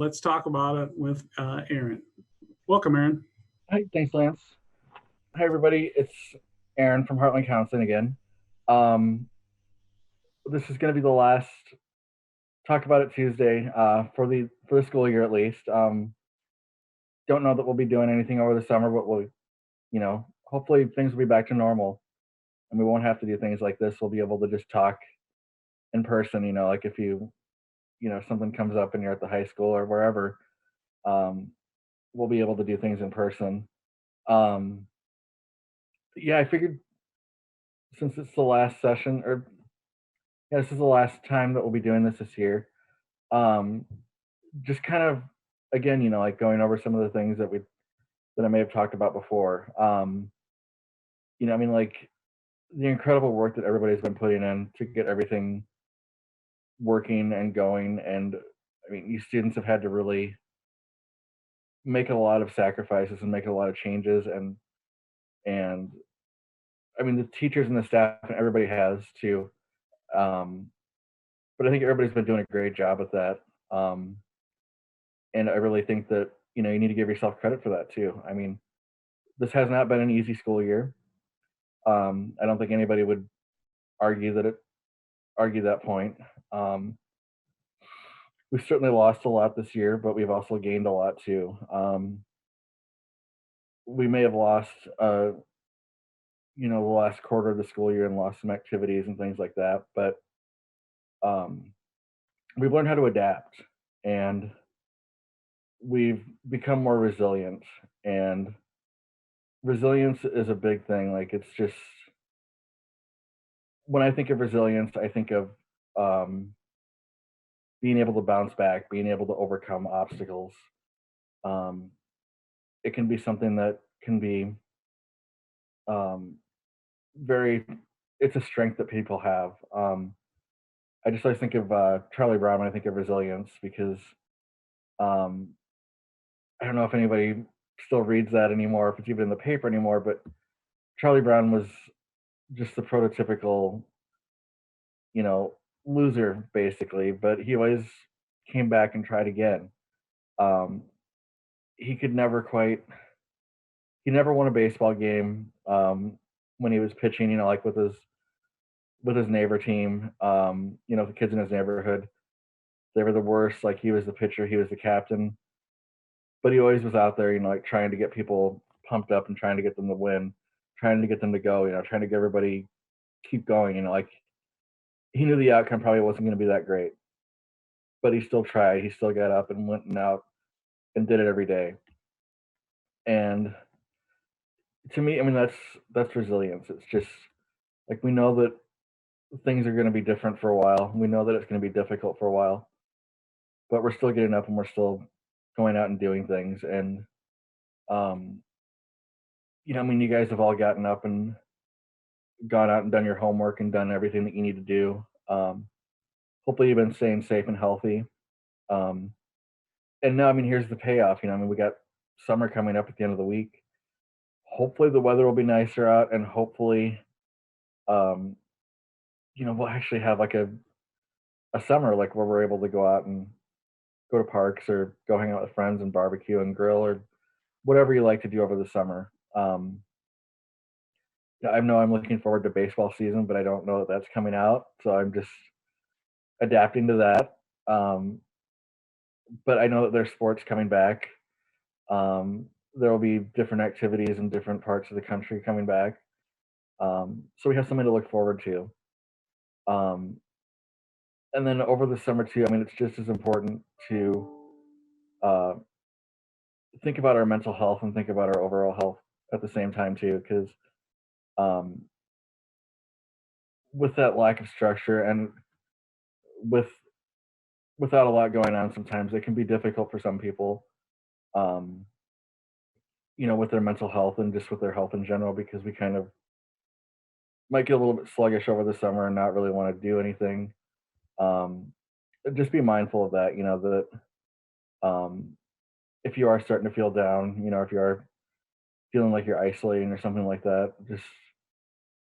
let's talk about it with Aaron. Welcome, Aaron. Hi, thanks, Lance. Hi, everybody. It's Aaron from Heartland Counseling again. Um, this is going to be the last talk about it Tuesday for the school year at least. Don't know that we'll be doing anything over the summer, but hopefully things will be back to normal, and we won't have to do things like this. We'll be able to just talk in person. Like if something comes up and you're at the high school or wherever, um, we'll be able to do things in person. Um, yeah, I figured since it's the last session, or yeah, this is the last time that we'll be doing this year. Um, just kind of, again, like going over some of the things that I may have talked about before. I mean, like the incredible work that everybody's been putting in to get everything working and going, and I mean, these students have had to really make a lot of sacrifices and make a lot of changes, and I mean, the teachers and the staff and everybody has too. Um, but I think everybody's been doing a great job at that. Um, and I really think that you need to give yourself credit for that too. I mean, this has not been an easy school year. I don't think anybody would argue that it argue that point. Um, we've certainly lost a lot this year, but we've also gained a lot too. We may have lost, the last quarter of the school year and lost some activities and things like that, but um, we've learned how to adapt and we've become more resilient. And resilience is a big thing. Like it's just when I think of resilience, I think of um, being able to bounce back, being able to overcome obstacles. Um, it can be something that can be um, very. It's a strength that people have. I just always think of Charlie Brown when I think of resilience because um, I don't know if anybody still reads that anymore, if it's even in the paper anymore. But Charlie Brown was just the prototypical, you know, loser basically. But he always came back and tried again. Um, he could never quite he never won a baseball game when he was pitching, like with his neighbor team. The kids in his neighborhood, they were the worst. Like he was the pitcher, he was the captain, but he always was out there, like trying to get people pumped up and trying to get them to win, trying to get them to go, trying to get everybody keep going. Like he knew the outcome probably wasn't going to be that great, but he still tried. He still got up and went and out and did it every day. And to me, I mean, that's resilience. It's just like we know that things are going to be different for a while. We know that it's going to be difficult for a while, but we're still getting up and we're still going out and doing things. And, um, I mean, you guys have all gotten up and gone out and done your homework and done everything that you need to do. Hopefully, you've been staying safe and healthy. Um, and now, I mean, here's the payoff. I mean, we got summer coming up at the end of the week. Hopefully, the weather will be nicer out, and hopefully, um, we'll actually have like a summer like where we're able to go out and go to parks or go hang out with friends and barbecue and grill or whatever you like to do over the summer. Yeah, I know I'm looking forward to baseball season, but I don't know that that's coming out, so I'm just adapting to that. Um, but I know that there's sports coming back. There will be different activities in different parts of the country coming back, so we have something to look forward to. Um, and then over the summer too, I mean, it's just as important to uh, think about our mental health and think about our overall health at the same time too, because um, with that lack of structure and with without a lot going on, sometimes it can be difficult for some people, um, with their mental health and just with their health in general, because we kind of might get a little bit sluggish over the summer and not really want to do anything. Um, just be mindful of that. That if you are starting to feel down, if you are feeling like you're isolating or something like that, just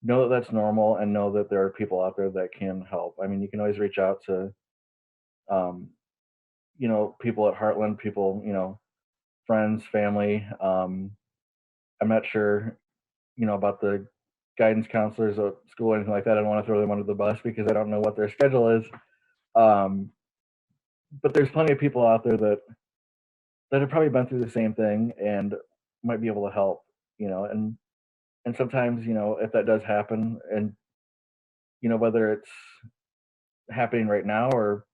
know that that's normal and know that there are people out there that can help. I mean, you can always reach out to um, people at Heartland, people, friends, family. I'm not sure, about the guidance counselors at school or anything like that. I don't want to throw them under the bus because I don't know what their schedule is. Um, but there's plenty of people out there that have probably been through the same thing and might be able to help, and sometimes, if that does happen, and whether it's happening right now or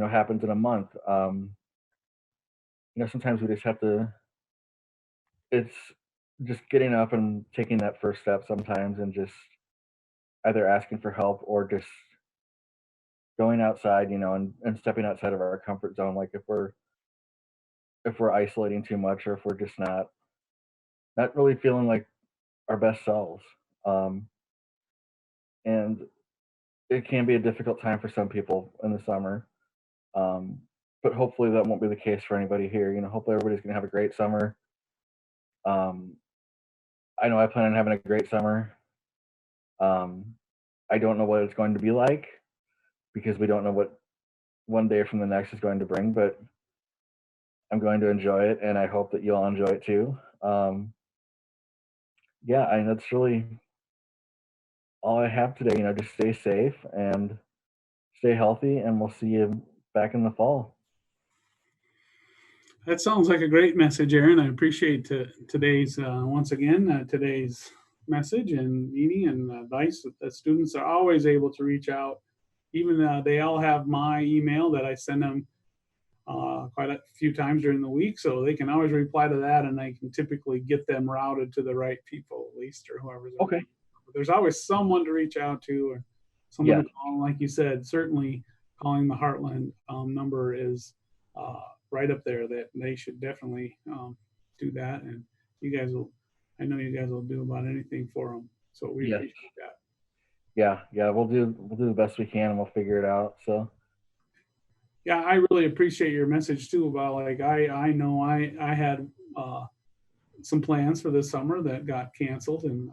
happens in a month, sometimes we just have to. It's just getting up and taking that first step sometimes, and just either asking for help or just going outside, and stepping outside of our comfort zone. Like if we're isolating too much, or if we're just not really feeling like our best selves. Um, and it can be a difficult time for some people in the summer. Um, but hopefully that won't be the case for anybody here. Hopefully everybody's gonna have a great summer. Um, I know I plan on having a great summer. Um, I don't know what it's going to be like because we don't know what one day from the next is going to bring, but I'm going to enjoy it, and I hope that you'll enjoy it too. Yeah, that's really all I have today. Just stay safe and stay healthy, and we'll see you back in the fall. That sounds like a great message, Aaron. I appreciate today's once again today's message and meeting and advice that students are always able to reach out. Even they all have my email that I send them quite a few times during the week, so they can always reply to that, and I can typically get them routed to the right people, at least, or whoever's around. Okay. But there's always someone to reach out to, or someone Yeah. to call. Like you said, certainly calling the Heartland number is uh, right up there. That they should definitely do that, and you guys will. I know you guys will do about anything for them, so we Yes. appreciate that. Yeah. Yeah. We'll do the best we can, and we'll figure it out. So. Yeah, I really appreciate your message too about like I know I had uh, some plans for this summer that got canceled, and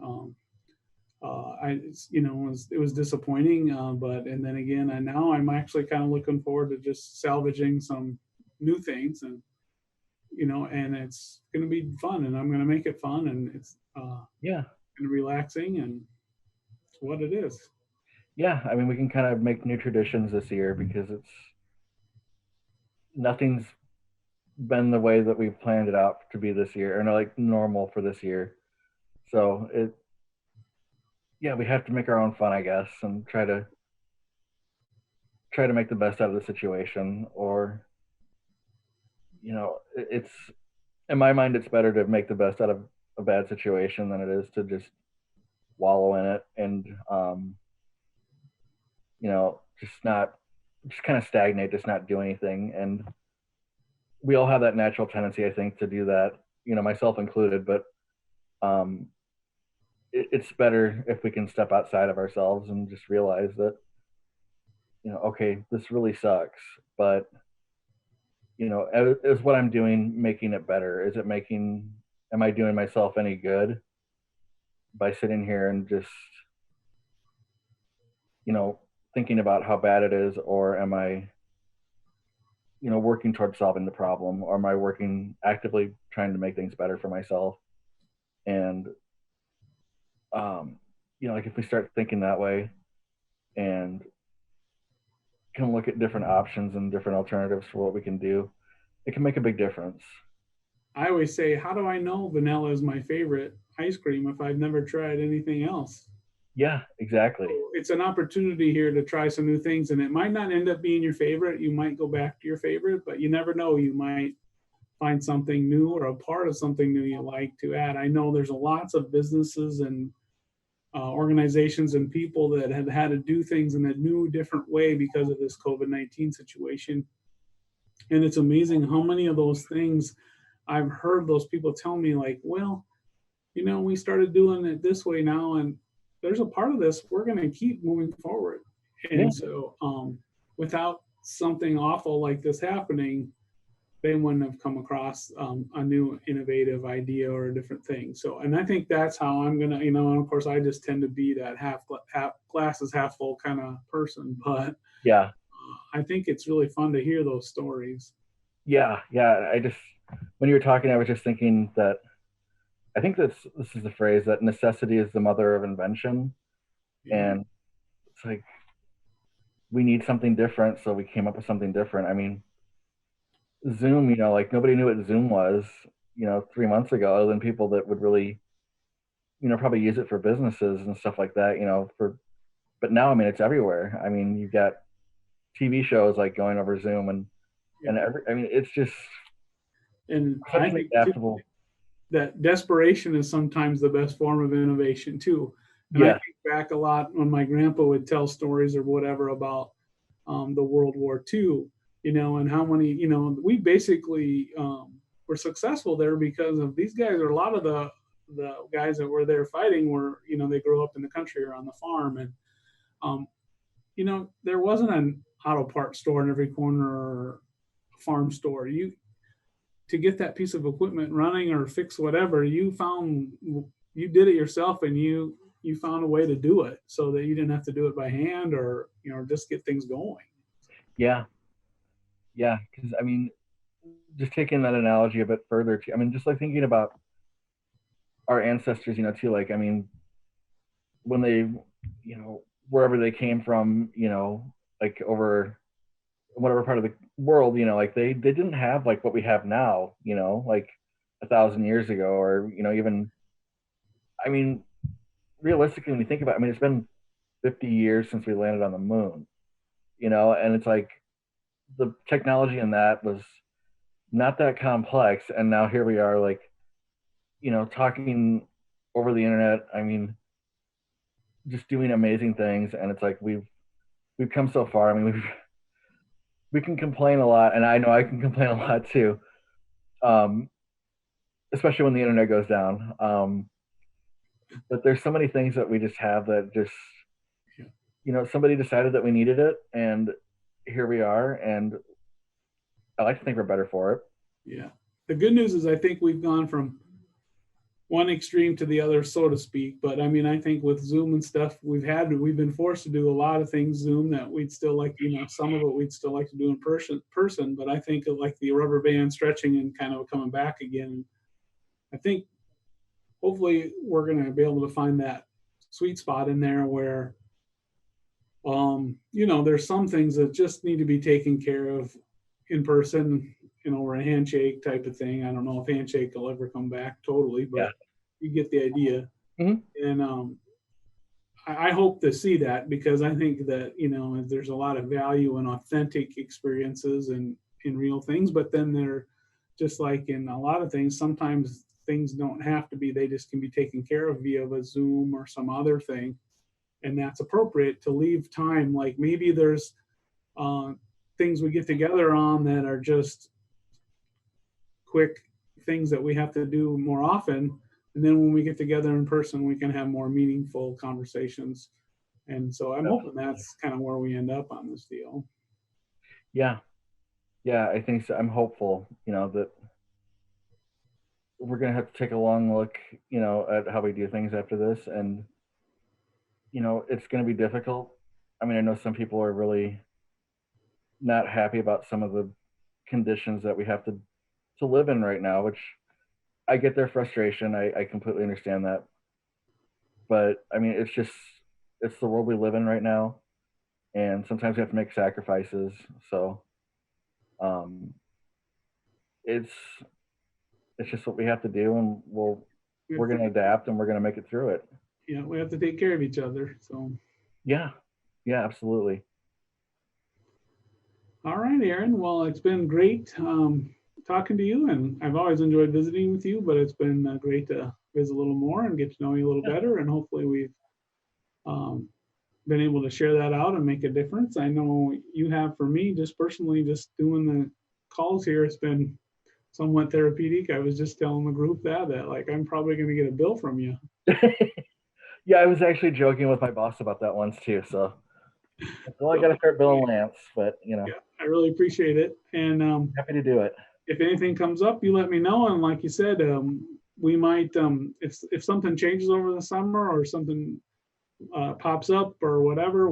I it was disappointing, but and then again, and now I'm actually kind of looking forward to just salvaging some new things, and and it's going to be fun, and I'm going to make it fun, and it's Yeah. and relaxing, and it's what it is. Yeah. I mean, we can kind of make new traditions this year because nothing's been the way that we planned it out to be this year, or no, like normal for this year. So yeah, we have to make our own fun, I guess, and try to make the best out of the situation. Or it's in my mind, it's better to make the best out of a bad situation than it is to just wallow in it and just kind of stagnate, just not do anything. And we all have that natural tendency, I think, to do that, myself included. But um, it's better if we can step outside of ourselves and just realize that, okay, this really sucks, but is what I'm doing making it better? Am I doing myself any good by sitting here and just, you know, thinking about how bad it is? Or am I, working towards solving the problem? Or am I working actively trying to make things better for myself? And, like if we start thinking that way and can look at different options and different alternatives for what we can do, it can make a big difference. I always say, how do I know vanilla is my favorite ice cream if I've never tried anything else? Yeah, exactly. It's an opportunity here to try some new things, and it might not end up being your favorite. You might go back to your favorite, but you never know. You might find something new or a part of something new you like to add. I know there's lots of businesses and organizations and people that have had to do things in a new, different way because of this COVID-19 situation. And it's amazing how many of those things I've heard those people tell me, like, well, we started doing it this way now, and there's a part of this we're going to keep moving forward. Yeah, And so, without something awful like this happening, they wouldn't have come across a new innovative idea or a different thing. So, and I think that's how I'm gonna, and of course, I just tend to be that half glass is half full kind of person. But yeah, I think it's really fun to hear those stories. Yeah, yeah. I just when you were talking, I was just thinking that I think this is the phrase that necessity is the mother of invention, Yeah. and it's like we need something different, so we came up with something different. I mean, Zoom, like nobody knew what Zoom was, 3 months ago, other than people that would really, probably use it for businesses and stuff like that, but now, I mean, it's everywhere. I mean, you've got TV shows like going over Zoom and Yeah. I mean, it's just And such I an think too, adaptable. that desperation is sometimes the best form of innovation too. And I Yeah, think back a lot when my grandpa would tell stories or whatever about the World War II, and how many, we basically were successful there because of these guys, or a lot of the guys that were there fighting were, they grew up in the country or on the farm. And, um, there wasn't an auto parts store in every corner or a farm store. To get that piece of equipment running or fix whatever, you did it yourself, and you found a way to do it so that you didn't have to do it by hand, or just get things going. yeah, yeah. Because I mean, just taking that analogy a bit further, too, I mean, just like thinking about our ancestors, too. Like, I mean, when they, wherever they came from, like over whatever part of the world, like they didn't have like what we have now, like 1,000 years ago, or even, I mean, realistically, when you think about it, I mean, it's been 50 years since we landed on the moon, and it's like the technology in that was not that complex, and now here we are, like, talking over the internet. I mean, just doing amazing things, and it's like we've come so far. I mean, we can complain a lot, and I know I can complain a lot too, um, especially when the internet goes down. But there's so many things that we just have that just, somebody decided that we needed it, and here we are, and I like to think we're better for it. Yeah. The good news is I think we've gone from one extreme to the other, so to speak. But I mean, I think with Zoom and stuff, we've been forced to do a lot of things Zoom that we'd still like, some of it we'd still like to do in person. But I think of like the rubber band stretching and kind of coming back again. I think hopefully we're going to be able to find that sweet spot in there where, there's some things that just need to be taken care of in person, or a handshake type of thing. I don't know if handshake will ever come back totally, Yeah. but you get the idea. Mm-hmm. And I hope to see that, because I think that, there's a lot of value in authentic experiences and in real things, but then they're just like in a lot of things, sometimes things don't have to be, they just can be taken care of via a Zoom or some other thing. And that's appropriate to leave time. Like maybe there's uh, things we get together on that are just quick things that we have to do more often. And then when we get together in person, we can have more meaningful conversations. And so I'm hoping that's kind of where we end up on this deal. Yeah. Yeah, I think so. I'm hopeful, that we're going to have to take a long look, at how we do things after this. And, it's going to be difficult. I mean, I know some people are really not happy about some of the conditions that we have to live in right now, which I get their frustration. I completely understand that. But I mean, it's the world we live in right now. And sometimes we have to make sacrifices. So um, it's just what we have to do, and we're going to adapt, and we're going to make it through it. Yeah, we have to take care of each other. So Yeah, absolutely. all right, Aaron. Well, it's been great talking to you, and I've always enjoyed visiting with you, but it's been great to visit a little more and get to know you a little better. And hopefully we've um, been able to share that out and make a difference. I know you have. For me, just personally, just doing the calls here, it's been somewhat therapeutic. I was just telling the group that like I'm probably going to get a bill from you. Yeah, I was actually joking with my boss about that once too. So, well, I got to start billing Lance, but Yeah, I really appreciate it. And happy to do it. if anything comes up, you let me know. And like you said, we might, if something changes over the summer or something pops up or whatever,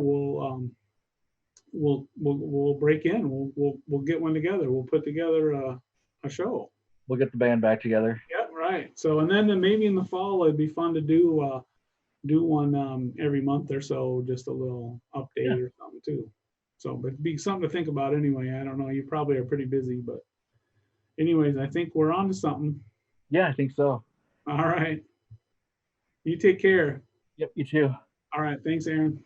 we'll break in. We'll get one together. We'll put together a show. We'll get the band back together. Yeah, right. So and then maybe in the fall it'd be fun to do one every month or so, just a little update or something too. So, but it'd be something to think about anyway. I don't know. You probably are pretty busy, but anyways, I think we're on to something. Yeah, I think so. All right. You take care. Yep, you too. All right. Thanks, Aaron.